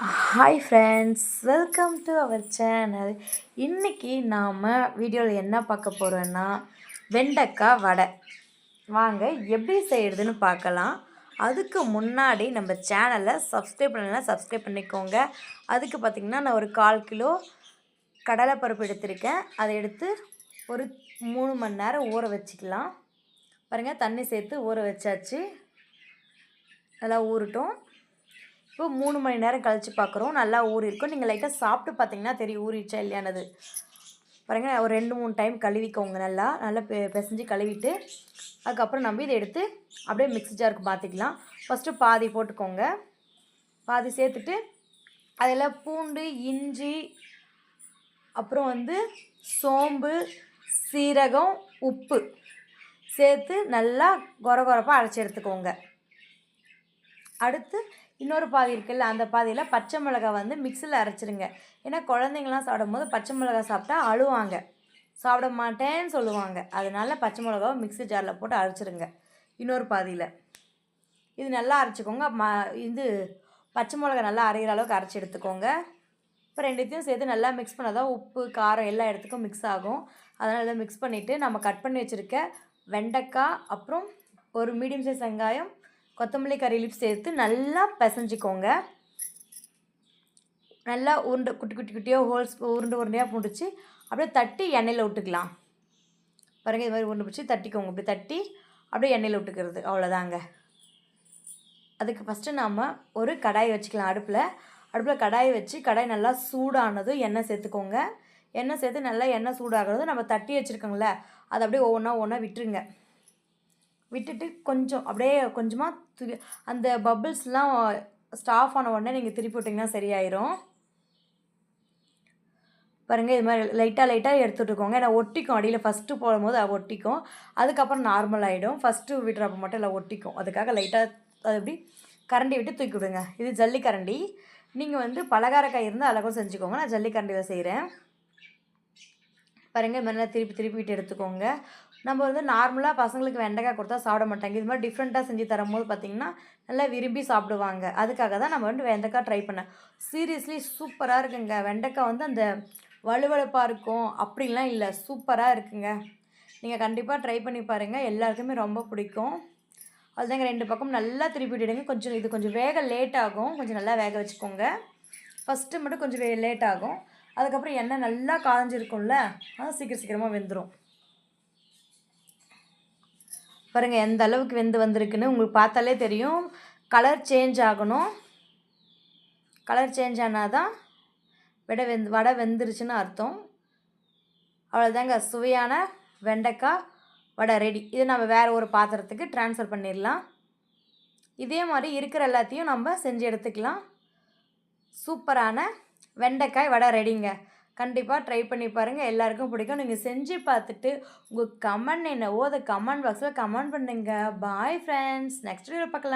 Hi friends, welcome to our channel. இன்றைக்கி நாம் வீடியோவில் என்ன பார்க்க போகிறோன்னா வெண்டைக்காய் வடை. வாங்க எப்படி செய்கிறதுன்னு பார்க்கலாம். அதுக்கு முன்னாடி நம்ம சேனலை சப்ஸ்கிரைப் பண்ணலாம், சப்ஸ்கிரைப் பண்ணிக்கோங்க. அதுக்கு பார்த்திங்கன்னா நான் ஒரு 1/4 கிலோ கடலைப்பருப்பு எடுத்திருக்கேன். அதை எடுத்து ஒரு 3 மணி நேரம் ஊற வச்சுக்கலாம். பாருங்கள், தண்ணி சேர்த்து ஊற வச்சாச்சு. நல்லா ஊறட்டும். இப்போ 3 மணி நேரம் கழித்து பார்க்குறோம், நல்லா ஊறியிருக்கும். நீங்கள் லைட்டாக சாப்பிட்டு பார்த்தீங்கன்னா தெரியும் ஊறிடுச்சா இல்லையானது. பாருங்கள், ஒரு 2-3 டைம் கழுவிக்கோங்க. நல்லா நல்லா பிசைஞ்சு கழுவிட்டு அதுக்கப்புறம் நம்ம இதை எடுத்து அப்படியே மிக்ஸி ஜாருக்கு மாற்றிக்கலாம். ஃபஸ்ட்டு பாதி போட்டுக்கோங்க. பாதி சேர்த்துட்டு அதில் பூண்டு, இஞ்சி, அப்புறம் சோம்பு, சீரகம், உப்பு சேர்த்து நல்லா கொரகொரப்பாக அரைச்சி எடுத்துக்கோங்க. அடுத்து இன்னொரு பாதி இருக்குல்ல, அந்த பாதியில் பச்சை மிளகாய் மிக்சியில் அரைச்சிருங்க. ஏன்னா குழந்தைங்களாம் சாப்பிடும்போது பச்சை மிளகாய் சாப்பிட்டா அழுவாங்க, சாப்பிட மாட்டேன்னு சொல்லுவாங்க. அதனால பச்சை மிளகாவை மிக்ஸி ஜாரில் போட்டு அரைச்சிருங்க. இன்னொரு பாதியில் இது நல்லா அரைச்சிக்கோங்க. பச்சை மிளகா நல்லா அரைகிற அளவுக்கு அரைச்சி எடுத்துக்கோங்க. இப்போ ரெண்டுத்தையும் சேர்த்து நல்லா மிக்ஸ் பண்ணால் தான் உப்பு, காரம் எல்லா இடத்துக்கும் மிக்ஸ் ஆகும். அதனால் இதை மிக்ஸ் பண்ணிவிட்டு நம்ம கட் பண்ணி வச்சுருக்க வெண்டைக்காய், அப்புறம் ஒரு மீடியம் சைஸ் வெங்காயம், கொத்தமல்லி, கறி லீஃப் சேர்த்து நல்லா பிசைஞ்சிக்கோங்க. நல்லா உருண்டை குட்டி குட்டியாக உருண்டையாக பிடிச்சி அப்படியே தட்டி எண்ணெயில் விட்டுக்கலாம். பாருங்கள், இது மாதிரி உருண்டை பிடிச்சி தட்டிக்கோங்க. இப்படி தட்டி அப்படியே எண்ணெயில் விட்டுக்கிறது, அவ்வளோதாங்க. அதுக்கு ஃபஸ்ட்டு நாம் ஒரு கடாயை வச்சுக்கலாம். அடுப்பில் கடாயை வச்சு கடாய் நல்லா சூடானதும் எண்ணெய் சேர்த்துக்கோங்க. எண்ணெய் சேர்த்து நல்லா எண்ணெய் சூடாகிறது நம்ம தட்டி வச்சுருக்கோங்களே, அதை அப்படியே ஒவ்வொன்றா விட்டுருங்க. விட்டுட்டு கொஞ்சமாக அந்த பபிள்ஸ்லாம் ஸ்டாஃப் ஆன உடனே நீங்கள் திருப்பி விட்டிங்கன்னா சரியாயிரும். பாருங்கள், இது மாதிரி லைட்டாக எடுத்துகிட்டுக்கோங்க. ஏன்னா ஒட்டிக்கும் அடியில். ஃபஸ்ட்டு போடும்போது அது ஒட்டிக்கும், அதுக்கப்புறம் நார்மல் ஆகிடும். ஃபஸ்ட்டு விடுறப்ப மட்டும் இல்லை ஒட்டிக்கும். அதுக்காக லைட்டாக அது எப்படி கரண்டி விட்டு தூக்கி விடுங்க. இது ஜல்லிக்கரண்டி. நீங்கள் பலகாரக்காய் இருந்தால் அதில் கூட செஞ்சுக்கோங்க. நான் ஜல்லிக்கரண்டியில் செய்கிறேன். பாருங்கள், இது மாதிரி திருப்பி விட்டு எடுத்துக்கோங்க. நம்ம நார்மலாக பசங்களுக்கு வெண்டைக்காய் கொடுத்தா சாப்பிட மாட்டாங்க. இது மாதிரி டிஃப்ரெண்ட்டாக செஞ்சு தரும்போது பார்த்திங்கன்னா நல்லா விரும்பி சாப்பிடுவாங்க. அதுக்காக தான் நம்ம வெண்டைக்காய் ட்ரை பண்ணேன். சீரியஸ்லி சூப்பராக இருக்குங்க. வெண்டைக்காய் அந்த வலுவலுப்பாக இருக்கும் அப்படின்லாம் இல்லை, சூப்பராக இருக்குங்க. நீங்கள் கண்டிப்பாக ட்ரை பண்ணி பாருங்கள், எல்லாருக்குமே ரொம்ப பிடிக்கும். அதுதாங்க, 2 பக்கம் நல்லா திருப்பி விட்டுடுங்க. இது கொஞ்சம் வேக லேட் ஆகும், கொஞ்சம் நல்லா வேக வச்சுக்கோங்க. ஃபஸ்ட்டு மட்டும் கொஞ்சம் லேட் ஆகும். அதுக்கப்புறம் எண்ணெய் நல்லா காய்ஞ்சிருக்கும்ல, அது சீக்கிரமாக வெந்துடும். பாருங்கள், எந்த அளவுக்கு வந்திருக்குன்னு உங்களுக்கு பார்த்தாலே தெரியும். கலர் சேஞ்ச் ஆகணும். கலர் சேஞ்ச் ஆனால் தான் வடை வெந்துருச்சுன்னு அர்த்தம். அவ்வளோதாங்க, சுவையான வெண்டைக்காய் வடை ரெடி. இது நம்ம வேறு ஒரு பாத்திரத்துக்கு ட்ரான்ஸ்ஃபர் பண்ணிடலாம். இதே மாதிரி இருக்கிற எல்லாத்தையும் நம்ம செஞ்சு எடுத்துக்கலாம். சூப்பரான வெண்டைக்காய் வடை ரெடிங்க. கண்டிப்பாக ட்ரை பண்ணி பாருங்கள், எல்லாருக்கும் பிடிக்கும். நீங்கள் செஞ்சு பார்த்துட்டு உங்கள் கமெண்ட் என்னவோ அதை கமெண்ட் பாக்ஸில் கமெண்ட் பண்ணுங்கள். பாய் ஃப்ரெண்ட்ஸ், நெக்ஸ்ட் வீடியோ பார்க்கலாம்.